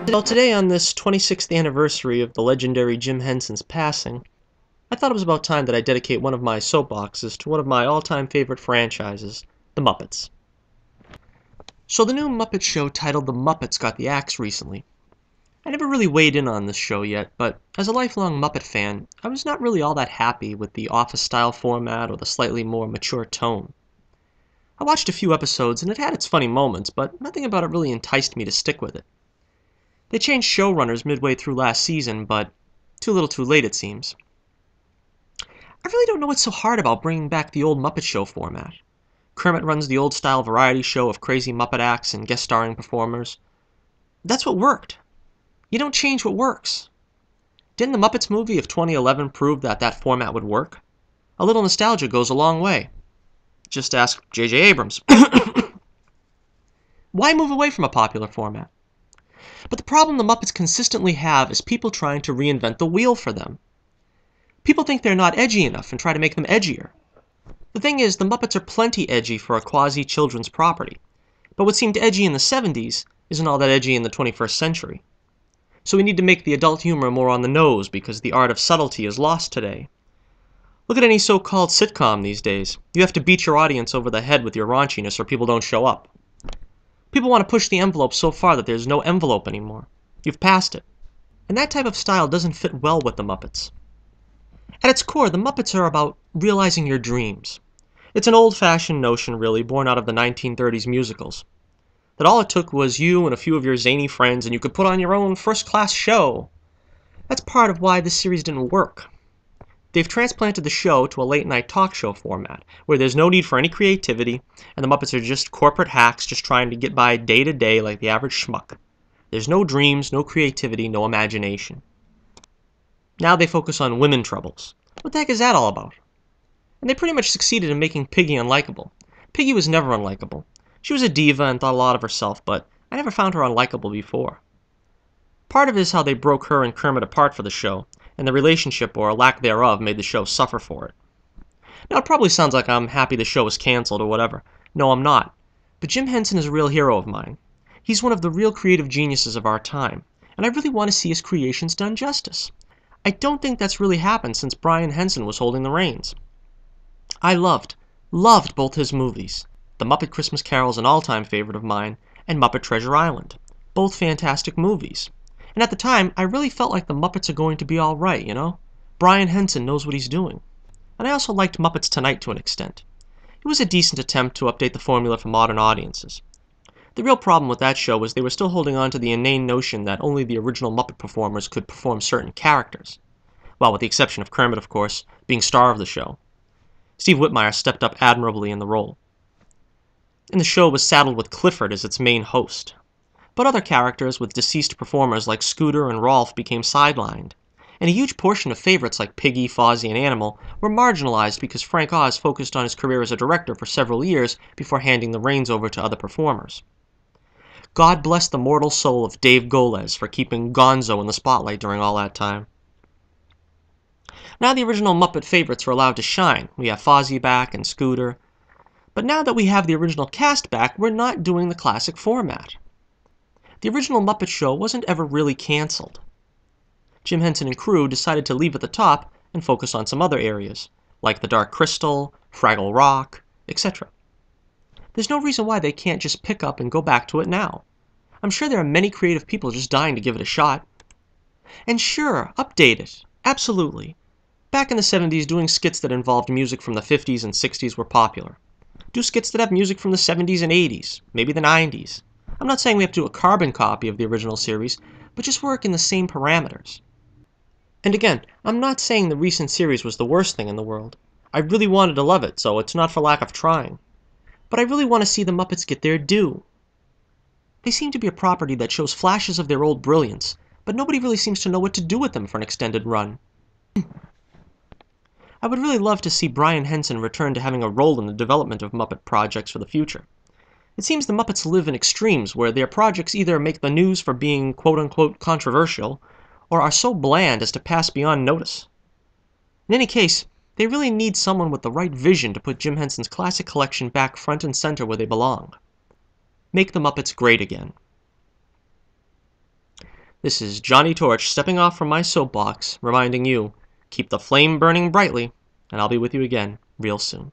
So today, on this 26th anniversary of the legendary Jim Henson's passing, I thought it was about time that I dedicate one of my soapboxes to one of my all-time favorite franchises, the Muppets. So the new Muppet show titled The Muppets got the axe recently. I never really weighed in on this show yet, but as a lifelong Muppet fan, I was not really all that happy with the office-style format or the slightly more mature tone. I watched a few episodes and it had its funny moments, but nothing about it really enticed me to stick with it. They changed showrunners midway through last season, but too little too late it seems. I really don't know what's so hard about bringing back the old Muppet Show format. Kermit runs the old-style variety show of crazy Muppet acts and guest-starring performers. That's what worked. You don't change what works. Didn't the Muppets movie of 2011 prove that that format would work? A little nostalgia goes a long way. Just ask J.J. Abrams. Why move away from a popular format? But the problem the Muppets consistently have is people trying to reinvent the wheel for them. People think they're not edgy enough and try to make them edgier. The thing is, the Muppets are plenty edgy for a quasi-children's property, but what seemed edgy in the 70s isn't all that edgy in the 21st century. So we need to make the adult humor more on the nose because the art of subtlety is lost today. Look at any so-called sitcom these days. You have to beat your audience over the head with your raunchiness or people don't show up. People want to push the envelope so far that there's no envelope anymore. You've passed it. And that type of style doesn't fit well with the Muppets. At its core, the Muppets are about realizing your dreams. It's an old-fashioned notion, really, born out of the 1930s musicals. That all it took was you and a few of your zany friends and you could put on your own first-class show. That's part of why this series didn't work. They've transplanted the show to a late-night talk show format, where there's no need for any creativity, and the Muppets are just corporate hacks just trying to get by day to day like the average schmuck. There's no dreams, no creativity, no imagination. Now they focus on women troubles. What the heck is that all about? And they pretty much succeeded in making Piggy unlikable. Piggy was never unlikable. She was a diva and thought a lot of herself, but I never found her unlikable before. Part of it is how they broke her and Kermit apart for the show, and the relationship or lack thereof made the show suffer for it. Now it probably sounds like I'm happy the show was cancelled or whatever. No, I'm not. But Jim Henson is a real hero of mine. He's one of the real creative geniuses of our time, and I really want to see his creations done justice. I don't think that's really happened since Brian Henson was holding the reins. I loved both his movies. The Muppet Christmas Carol is an all-time favorite of mine, and Muppet Treasure Island. Both fantastic movies. And at the time, I really felt like the Muppets are going to be alright, you know? Brian Henson knows what he's doing. And I also liked Muppets Tonight to an extent. It was a decent attempt to update the formula for modern audiences. The real problem with that show was they were still holding on to the inane notion that only the original Muppet performers could perform certain characters. Well, with the exception of Kermit, of course, being star of the show. Steve Whitmire stepped up admirably in the role. And the show was saddled with Clifford as its main host. But other characters with deceased performers like Scooter and Rolf became sidelined, and a huge portion of favorites like Piggy, Fozzie, and Animal were marginalized because Frank Oz focused on his career as a director for several years before handing the reins over to other performers. God bless the mortal soul of Dave Goles for keeping Gonzo in the spotlight during all that time. Now the original Muppet favorites are allowed to shine. We have Fozzie back and Scooter. But now that we have the original cast back, we're not doing the classic format. The original Muppet Show wasn't ever really cancelled. Jim Henson and crew decided to leave at the top and focus on some other areas, like the Dark Crystal, Fraggle Rock, etc. There's no reason why they can't just pick up and go back to it now. I'm sure there are many creative people just dying to give it a shot. And sure, update it. Absolutely. Back in the 70s, doing skits that involved music from the 50s and 60s were popular. Do skits that have music from the 70s and 80s, maybe the 90s. I'm not saying we have to do a carbon copy of the original series, but just work in the same parameters. And again, I'm not saying the recent series was the worst thing in the world. I really wanted to love it, so it's not for lack of trying. But I really want to see the Muppets get their due. They seem to be a property that shows flashes of their old brilliance, but nobody really seems to know what to do with them for an extended run. I would really love to see Brian Henson return to having a role in the development of Muppet projects for the future. It seems the Muppets live in extremes where their projects either make the news for being quote-unquote controversial, or are so bland as to pass beyond notice. In any case, they really need someone with the right vision to put Jim Henson's classic collection back front and center where they belong. Make the Muppets great again. This is Johnnie Torch stepping off from my soapbox, reminding you, keep the flame burning brightly, and I'll be with you again real soon.